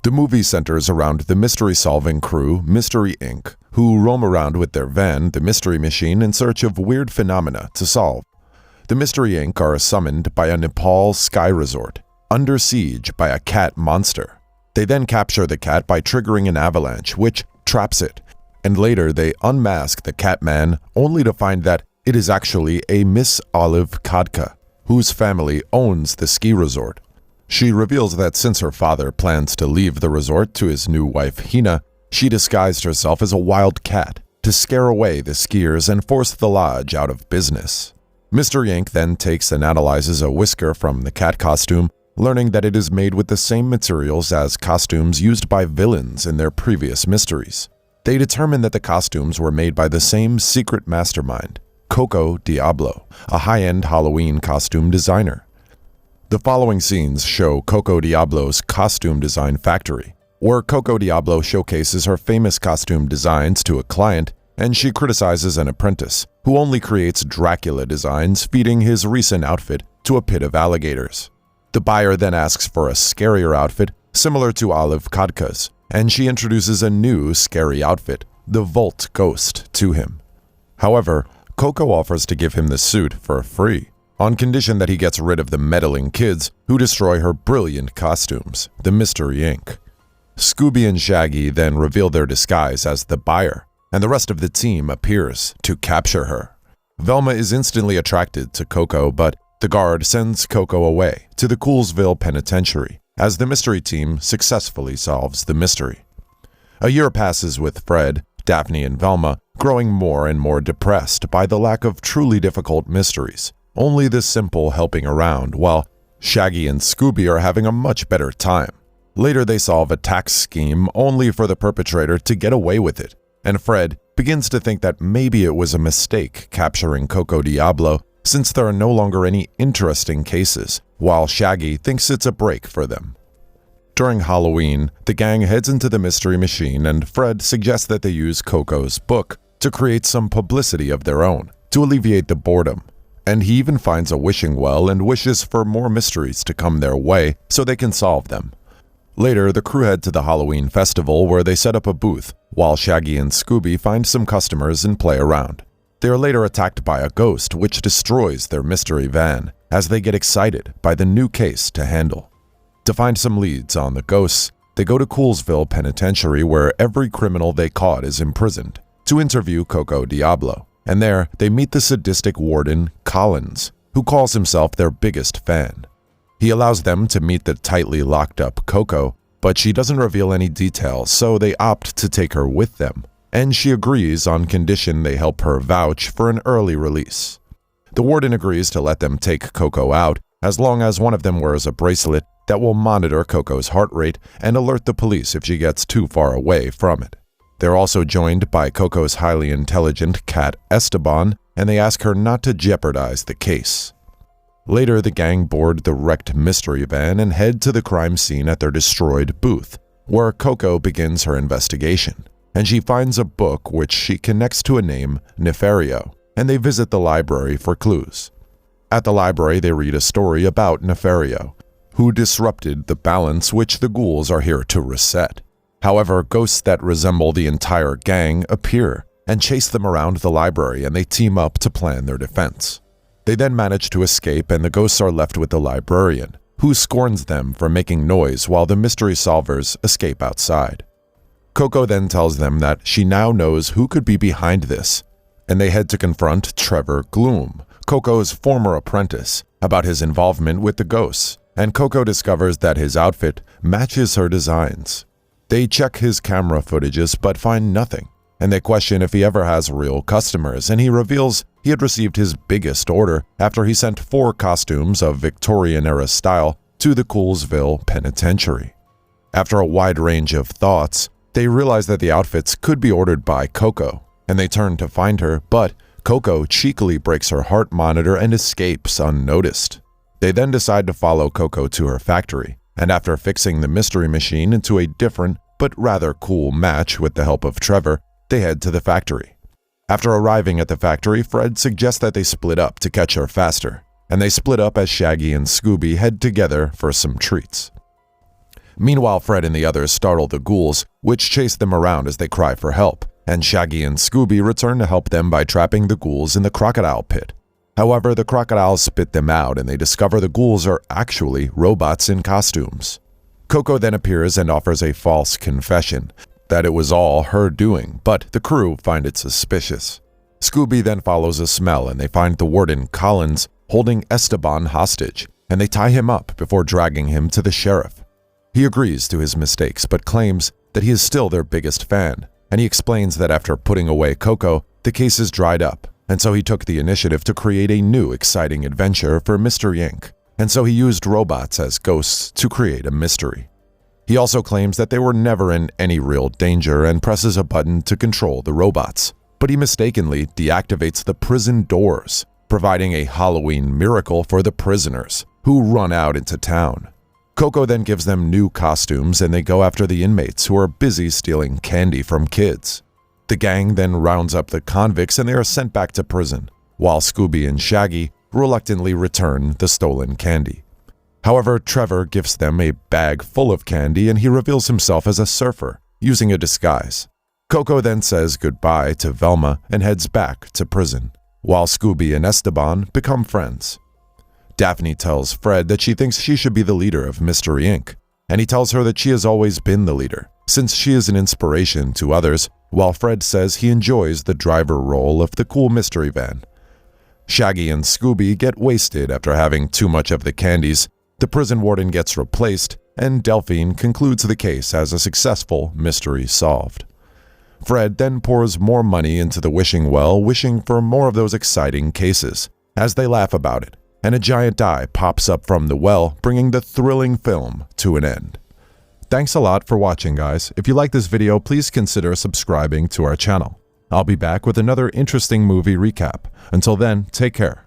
The movie centers around the mystery-solving crew, Mystery Inc., who roam around with their van, the Mystery Machine, in search of weird phenomena to solve. The Mystery Inc. are summoned by a Nepal sky resort, under siege by a cat monster. They then capture the cat by triggering an avalanche, which traps it, and later they unmask the Catman, only to find that it is actually a Miss Olive Kadka, whose family owns the ski resort. She reveals that since her father plans to leave the resort to his new wife Hina, she disguised herself as a wild cat to scare away the skiers and force the lodge out of business. Mystery Inc. then takes and analyzes a whisker from the cat costume, learning that it is made with the same materials as costumes used by villains in their previous mysteries. They determine that the costumes were made by the same secret mastermind, Coco Diablo, a high-end Halloween costume designer. The following scenes show Coco Diablo's costume design factory, where Coco Diablo showcases her famous costume designs to a client, and she criticizes an apprentice who only creates Dracula designs, feeding his recent outfit to a pit of alligators. The buyer then asks for a scarier outfit similar to Olive Kadka's, and she introduces a new scary outfit, the Volt Ghost, to him. However, Coco offers to give him the suit for free, on condition that he gets rid of the meddling kids who destroy her brilliant costumes, the Mystery Inc. Scooby and Shaggy then reveal their disguise as the buyer, and the rest of the team appears to capture her. Velma is instantly attracted to Coco, but the guard sends Coco away to the Coolsville Penitentiary as the mystery team successfully solves the mystery. A year passes with Fred, Daphne, and Velma growing more and more depressed by the lack of truly difficult mysteries, only the simple helping around, while Shaggy and Scooby are having a much better time. Later they solve a tax scheme only for the perpetrator to get away with it, and Fred begins to think that maybe it was a mistake capturing Coco Diablo since there are no longer any interesting cases, while Shaggy thinks it's a break for them. During Halloween, the gang heads into the Mystery Machine, and Fred suggests that they use Coco's book to create some publicity of their own to alleviate the boredom. And he even finds a wishing well and wishes for more mysteries to come their way so they can solve them. Later, the crew head to the Halloween festival where they set up a booth, while Shaggy and Scooby find some customers and play around. They are later attacked by a ghost which destroys their mystery van as they get excited by the new case to handle. To find some leads on the ghosts, they go to Coolsville Penitentiary where every criminal they caught is imprisoned to interview Coco Diablo, and there they meet the sadistic warden, Collins, who calls himself their biggest fan. He allows them to meet the tightly locked up Coco, but she doesn't reveal any details, so they opt to take her with them, and she agrees on condition they help her vouch for an early release. The warden agrees to let them take Coco out as long as one of them wears a bracelet that will monitor Coco's heart rate and alert the police if she gets too far away from it. They're also joined by Coco's highly intelligent cat Esteban, and they ask her not to jeopardize the case. Later, the gang board the wrecked mystery van and head to the crime scene at their destroyed booth, where Coco begins her investigation, and she finds a book which she connects to a name, Nefario, and they visit the library for clues. At the library, they read a story about Nefario, who disrupted the balance which the ghouls are here to reset. However, ghosts that resemble the entire gang appear and chase them around the library, and they team up to plan their defense. They then manage to escape, and the ghosts are left with the librarian, who scorns them for making noise while the mystery solvers escape outside. Coco then tells them that she now knows who could be behind this, and they head to confront Trevor Gloom, Coco's former apprentice, about his involvement with the ghosts, and Coco discovers that his outfit matches her designs. They check his camera footages but find nothing, and they question if he ever has real customers, and he reveals he had received his biggest order after he sent 4 costumes of Victorian-era style to the Coolsville Penitentiary. After a wide range of thoughts, they realize that the outfits could be ordered by Coco, and they turn to find her, but Coco cheekily breaks her heart monitor and escapes unnoticed. They then decide to follow Coco to her factory, and after fixing the mystery machine into a different but rather cool match with the help of Trevor, they head to the factory. After arriving at the factory, Fred suggests that they split up to catch her faster, and they split up as Shaggy and Scooby head together for some treats. Meanwhile, Fred and the others startle the ghouls, which chase them around as they cry for help, and Shaggy and Scooby return to help them by trapping the ghouls in the crocodile pit. However, the crocodiles spit them out and they discover the ghouls are actually robots in costumes. Coco then appears and offers a false confession that it was all her doing, but the crew find it suspicious. Scooby then follows a smell and they find the warden, Collins, holding Esteban hostage, and they tie him up before dragging him to the sheriff. He agrees to his mistakes but claims that he is still their biggest fan, and he explains that after putting away Coco, the case is dried up, and so he took the initiative to create a new exciting adventure for Mystery Inc., and so he used robots as ghosts to create a mystery. He also claims that they were never in any real danger and presses a button to control the robots, but he mistakenly deactivates the prison doors, providing a Halloween miracle for the prisoners, who run out into town. Coco then gives them new costumes and they go after the inmates who are busy stealing candy from kids. The gang then rounds up the convicts and they are sent back to prison, while Scooby and Shaggy reluctantly return the stolen candy. However, Trevor gives them a bag full of candy and he reveals himself as a surfer, using a disguise. Coco then says goodbye to Velma and heads back to prison, while Scooby and Esteban become friends. Daphne tells Fred that she thinks she should be the leader of Mystery Inc., and he tells her that she has always been the leader, since she is an inspiration to others, while Fred says he enjoys the driver role of the cool mystery van. Shaggy and Scooby get wasted after having too much of the candies, the prison warden gets replaced, and Delphine concludes the case as a successful mystery solved. Fred then pours more money into the wishing well, wishing for more of those exciting cases, as they laugh about it, and a giant eye pops up from the well, bringing the thrilling film to an end. Thanks a lot for watching, guys. If you like this video, please consider subscribing to our channel. I'll be back with another interesting movie recap. Until then, take care.